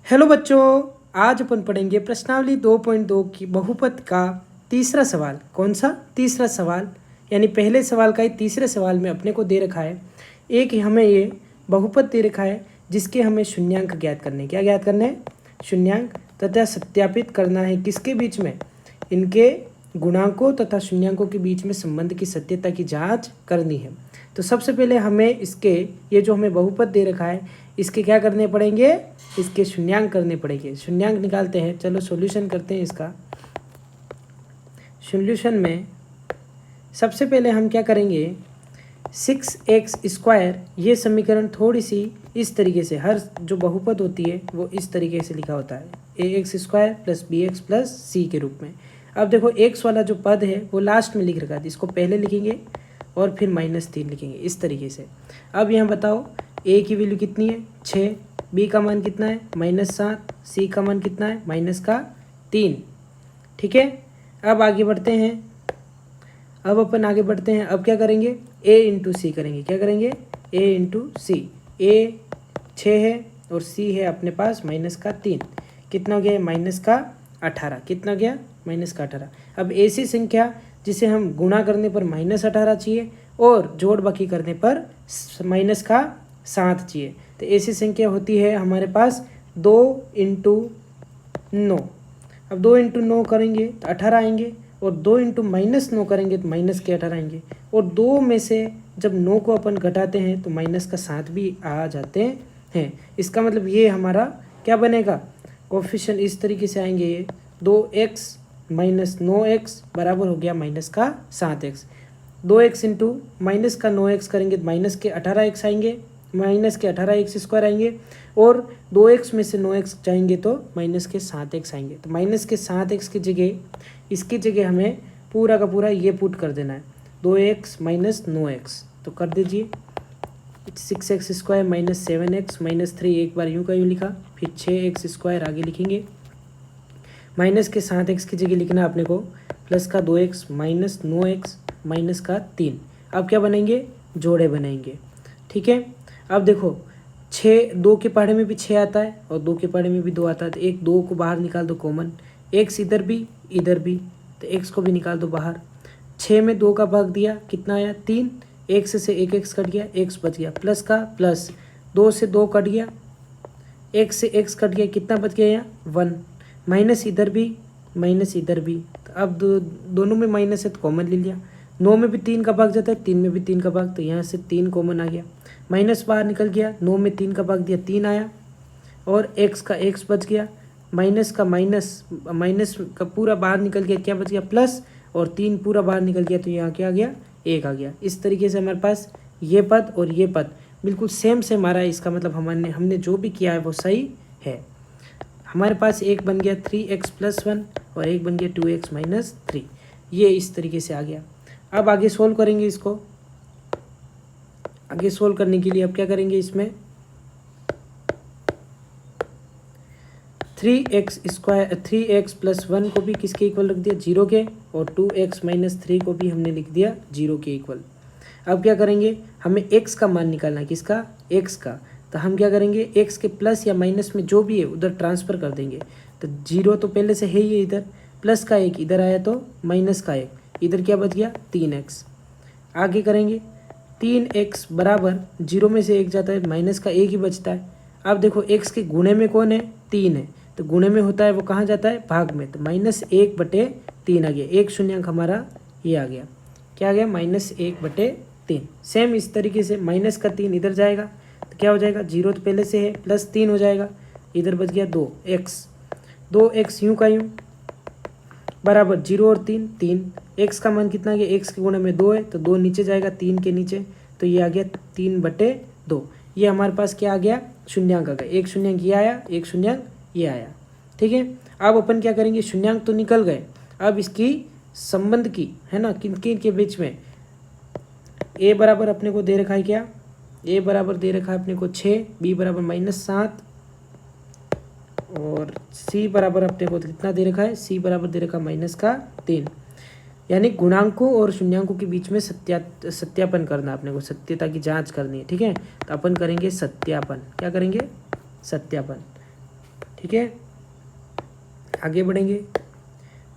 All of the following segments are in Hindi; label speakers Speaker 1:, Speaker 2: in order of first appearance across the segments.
Speaker 1: हेलो बच्चों, आज अपन पढ़ेंगे प्रश्नावली 2.2 की बहुपद का तीसरा सवाल। कौन सा तीसरा सवाल? यानी पहले सवाल का ही तीसरे सवाल में अपने को दे रखा है एक हमें ये बहुपद दे रखा है जिसके हमें शून्यांक ज्ञात करने। क्या ज्ञात करने हैं? शून्यांक तथा सत्यापित करना है किसके बीच में? इनके गुणांकों तथा शून्यांकों के बीच में संबंध की सत्यता की जांच करनी है। तो सबसे पहले हमें इसके ये जो हमें बहुपद दे रखा है इसके क्या करने पड़ेंगे? इसके शून्यांक करने पड़ेंगे। शून्यांक निकालते हैं। चलो सॉल्यूशन करते हैं इसका। सॉल्यूशन में सबसे पहले हम क्या करेंगे, 6x², ये समीकरण थोड़ी सी इस तरीके से, हर जो बहुपद होती है वो इस तरीके से लिखा होता है, ax² + bx + c के रूप में। अब देखो x वाला जो पद है वो लास्ट में लिख रखा है, इसको पहले लिखेंगे और फिर -3 लिखेंगे इस तरीके से। अब यहाँ बताओ a की वैल्यू कितनी है? 6, b का मान कितना है? -7, c का मान कितना है? -3। ठीक है, अब आगे बढ़ते हैं। अब क्या करेंगे? a × c करेंगे। क्या करेंगे? a × c। a 6 है और c है अपने पास -3। कितना हो गया? -18। कितना हो गया? -18। अब ऐसी संख्या जिसे हम गुणा करने पर -18 चाहिए और जोड़ बाकी करने पर -7 चाहिए, तो ऐसी संख्या होती है हमारे पास 2 × 9। अब 2 × 9 करेंगे तो 18 आएंगे और 2 × -9 करेंगे तो -18 आएंगे। और 2 में से जब 9 को अपन घटाते हैं तो -7 भी आ जाते हैं। इसका मतलब ये हमारा क्या बनेगा? कोफिशिएंट इस तरीके से आएंगे। ये 2x - 9x बराबर हो गया -7x। 2x × -9x करेंगे तो -18x आएंगे, -18x² आएंगे और 2x में से 9x जाएंगे तो -7x आएंगे। तो -7x की जगह, इसकी जगह हमें पूरा का पूरा ये पुट कर देना है, 2x - 9x। तो कर दीजिए, 6x² - 7x - 3, एक बार यूँ का यूँ लिखा, फिर 6x² आगे लिखेंगे। -7x की जगह लिखना अपने को +2x - 9x -3। अब क्या बनेंगे? जोड़े बनेंगे। ठीक है, अब देखो 6, 2 के पहाड़े में भी 6 आता है और 2 के पहाड़े में भी 2 आता है, तो 2 को बाहर निकाल दो कॉमन, x इधर भी इधर भी, तो x को भी निकाल दो बाहर। 6 में 2 का भाग दिया, कितना आया? 3। x से 1x कट गया, x बच गया, प्लस का प्लस, 2 से 2 कट गया, x से x कट गया, कितना बच गया यहाँ? 1। माइनस इधर भी इधर भी, तो अब दोनों में माइनस है तो कॉमन ले लिया। 9 में भी 3 का भाग जाता है, 3 में भी 3 का भाग, तो यहाँ से 3 कॉमन आ गया, माइनस बाहर निकल गया। 9 में 3 का भाग दिया, 3 आया और x का x बच गया, माइनस का पूरा बाहर निकल गया, क्या बच गया? प्लस, और 3 पूरा बाहर निकल गया, तो यहाँ क्या आ गया? 1 आ गया। इस तरीके से हमारे पास ये पद और ये पद बिल्कुल सेम आ रहा है। इसका मतलब हमने जो भी किया है वो सही है। हमारे पास एक बन गया 3x + 1 और एक बन गया 2x - 3। ये इस तरीके से आ गया। अब आगे सोल्व करेंगे इसको। आगे सोल्व करने के लिए अब क्या करेंगे, इसमें 3x + 1 को भी किसके इक्वल रख दिया? 0 के, और 2x - 3 को भी हमने लिख दिया 0 के इक्वल। अब क्या करेंगे, हमें x का मान निकालना है। किसका? x का। तो हम क्या करेंगे, x के प्लस या माइनस में जो भी है उधर ट्रांसफ़र कर देंगे। तो 0 तो पहले से है ही, इधर प्लस का 1 इधर आया तो माइनस का 1, इधर क्या बच गया? 3x। आगे करेंगे 3x बराबर 0 में से 1 जाता है, माइनस का 1 ही बचता है। अब देखो x के गुणे में कौन है? 3 है, तो गुणे में होता है वो कहाँ जाता है? भाग में, तो -1/3 आ गया। एक शून्यांक हमारा ये आ गया। क्या आ गया? -1/3। सेम इस तरीके से -3 इधर जाएगा तो क्या हो जाएगा? 0 तो पहले से है, +3 हो जाएगा, इधर बच गया 2x। 2x यूँ का यूँ बराबर 0 और 3। x का मान कितना गया? x के गुणे में 2 है, तो 2 नीचे जाएगा 3 के नीचे, तो ये आ गया 3/2। ये हमारे पास क्या आ गया? शून्यांक आ गया। एक शून्यांक ये आया, एक शून्यांक ये आया। ठीक है, अब अपन क्या करेंगे, शून्यांक तो निकल गए, अब इसकी संबंध की है ना, किन किन के बीच में। a बराबर अपने को दे रखा है, क्या? a बराबर दे रखा है अपने को 6, b बराबर -7 और c बराबर अपने को कितना दे रखा है? c बराबर दे रखा -3। यानी गुणांकों और शून्यांकों के बीच में सत्यापन करना, अपने को सत्यता की जांच करनी है। ठीक है, तो अपन करेंगे सत्यापन। क्या करेंगे? सत्यापन। ठीक। ठीक है, आगे बढ़ेंगे।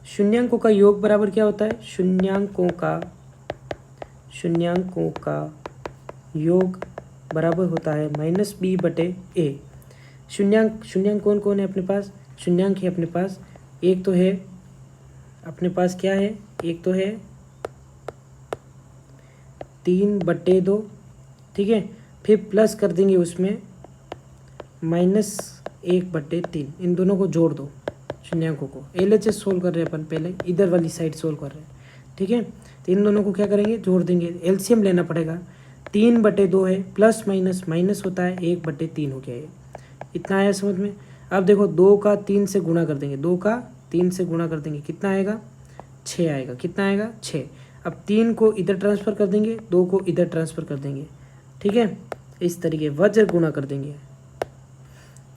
Speaker 1: शून्यांकों का योग बराबर क्या होता है? शून्यांकों का योग बराबर होता है -b/a। शून्यांक कौन कौन है अपने पास? शून्यांक है अपने पास, एक तो है अपने पास क्या है, एक तो है 3/2, ठीक है, फिर प्लस कर देंगे उसमें -1/3। इन दोनों को जोड़ दो शून्यांकों को। LHS सोल्व कर रहे हैं अपन, पहले इधर वाली साइड सोल्व कर रहे हैं, ठीक है। तो इन दोनों को क्या करेंगे? जोड़ देंगे, एलसीएम लेना पड़ेगा। 3/2 है, प्लस माइनस माइनस होता है, 1/3 हो गया ये। इतना आया समझ में? अब देखो 2 का 3 से गुणा कर देंगे, 2 का 3 से गुणा कर देंगे, कितना आएगा? 6 आएगा। कितना आएगा? 6। अब 3 को इधर ट्रांसफ़र कर देंगे, 2 को इधर ट्रांसफ़र कर देंगे, ठीक है, इस तरीके वज्र गुणा कर देंगे।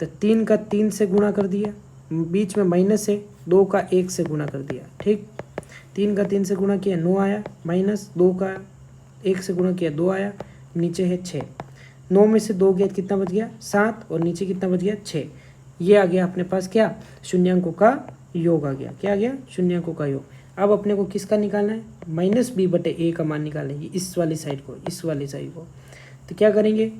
Speaker 1: तो 3 का 3 से गुणा कर दिया, बीच में माइनस है, 2 का 1 से गुणा कर दिया, ठीक। 3 का 3 से गुणा किया 9 आया, माइनस 2 का 1 से गुणा किया 2 आया, नीचे है 6। 9 में से 2 गया, कितना बच गया? 7, और नीचे कितना बच गया? 6। ये आ गया अपने पास क्या? शून्यांकों का योग आ गया। क्या आ गया? शून्यांकों का योग। अब अपने को किसका निकालना है? -b/a का मान निकालना है, इस वाली साइड को, इस वाली साइड को। तो क्या करेंगे?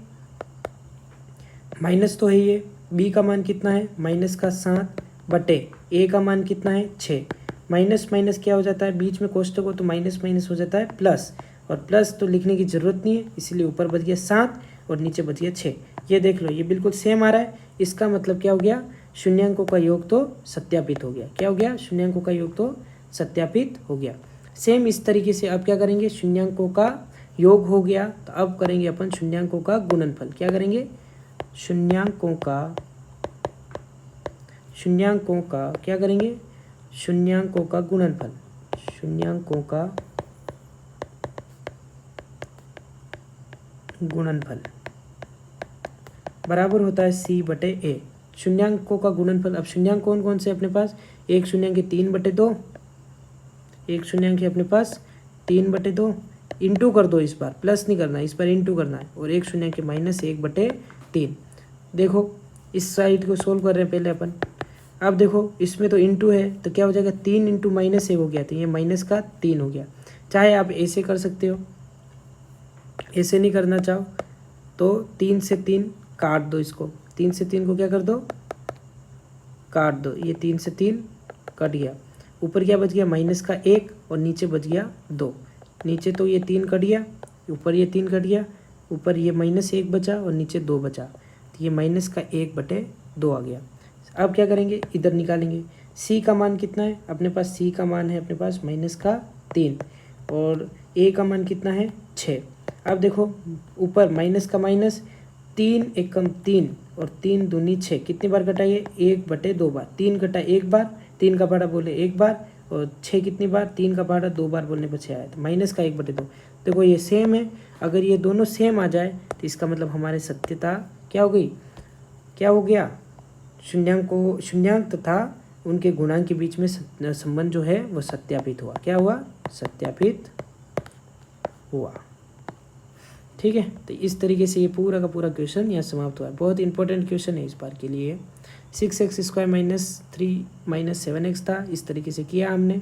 Speaker 1: माइनस तो है ये, b का मान कितना है? -7/a का मान कितना है? 6। माइनस माइनस क्या हो जाता है? बीच में कोष्टक हो तो माइनस माइनस हो जाता है प्लस, और प्लस तो लिखने की ज़रूरत नहीं है, इसीलिए ऊपर बच गया 7 और नीचे बच गया 6। ये देख लो, ये बिल्कुल सेम आ रहा है। इसका मतलब क्या हो गया? शून्यांकों का योग तो सत्यापित हो गया। क्या हो गया? शून्यांकों का योग तो सत्यापित हो गया। सेम इस तरीके से अब क्या करेंगे? शून्यांकों का योग हो गया, तो अब करेंगे अपन शून्यांकों का गुणनफल। क्या करेंगे? शून्यांकों का क्या करेंगे? शून्यांकों का गुणनफल। शून्यांकों का गुणनफल बराबर होता है c/a। शून्यांकों का गुणनफल। अब शून्यांक कौन कौन से अपने पास? एक शून्यांक है 3/2, एक शून्यांक है अपने पास 3/2, इंटू कर दो, इस बार प्लस नहीं करना है, इस बार इंटू करना है, और एक शून्यांक है -1/3। देखो इस साइड को सोल्व कर रहे हैं पहले अपन। अब देखो इसमें तो इंटू है, तो क्या हो जाएगा? 3 × -1 हो गया, तो ये माइनस का 3 हो गया। चाहे आप ऐसे कर सकते हो, ऐसे नहीं करना चाहो तो 3 से 3 काट दो इसको, 3 से 3 को क्या कर दो? काट दो। ये 3 से 3 कट गया, ऊपर क्या बच गया? -1, और नीचे बच गया 2। नीचे तो ये 3 कट गया, ऊपर ये 3 कट गया, ऊपर ये -1 बचा और नीचे 2 बचा, तो ये -1/2 आ गया। अब क्या करेंगे? इधर निकालेंगे। c का मान कितना है अपने पास? c का मान है अपने पास -3, और a का मान कितना है? 6। अब देखो ऊपर माइनस का माइनस, 3 एकम 3 और 3 दूनी 6, कितनी बार कटा? ये 1/2 बार। 3 कटा 1 बार, 3 का पहाड़ा बोले 1 बार, और 6 कितनी बार? 3 का पहाड़ा 2 बार बोलने पर 6 आया, तो माइनस का 1/2। देखो ये सेम है, अगर ये दोनों सेम आ जाए तो इसका मतलब हमारे सत्यता क्या हो गई? क्या हो गया? शून्यांक तथा उनके गुणांक के बीच में संबंध जो है वो सत्यापित हुआ। क्या हुआ? सत्यापित हुआ। ठीक है, तो इस तरीके से ये पूरा का पूरा क्वेश्चन यहाँ समाप्त हुआ है। बहुत इंपॉर्टेंट क्वेश्चन है इस बार के लिए। 6x² - 3 - 7x था, इस तरीके से किया हमने।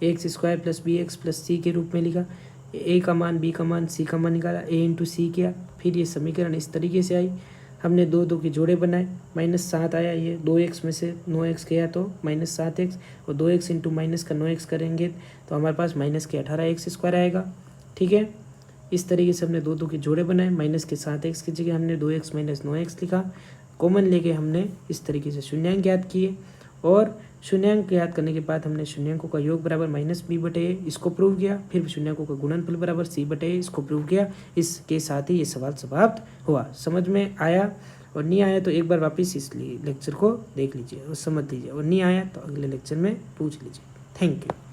Speaker 1: ax² + bx + c के रूप में लिखा, a का मान, b का मान, c का मान निकाला, a × c किया, फिर ये समीकरण इस तरीके से आई। हमने 2 के जोड़े बनाए, -7 आया, ये 2x में से 9x गया तो -7x, और 2x × -9x करेंगे तो हमारे पास -18x² आएगा। ठीक है, इस तरीके से हमने 2 के जोड़े बनाए, -7x की जगह हमने 2x - 9x लिखा, कॉमन लेके हमने इस तरीके से शून्यांक ज्ञात किए, और शून्यांक ज्ञात करने के बाद हमने शून्यांकों का योग बराबर -b/a इसको प्रूव किया, फिर शून्यांकों का गुणनफल बराबर c/a इसको प्रूव किया। इसके साथ ही ये सवाल समाप्त हुआ। समझ में आया? और नहीं आया तो एक बार वापस इस लेक्चर को देख लीजिए और समझ लीजिए, और नहीं आया तो अगले लेक्चर में पूछ लीजिए। Thank you.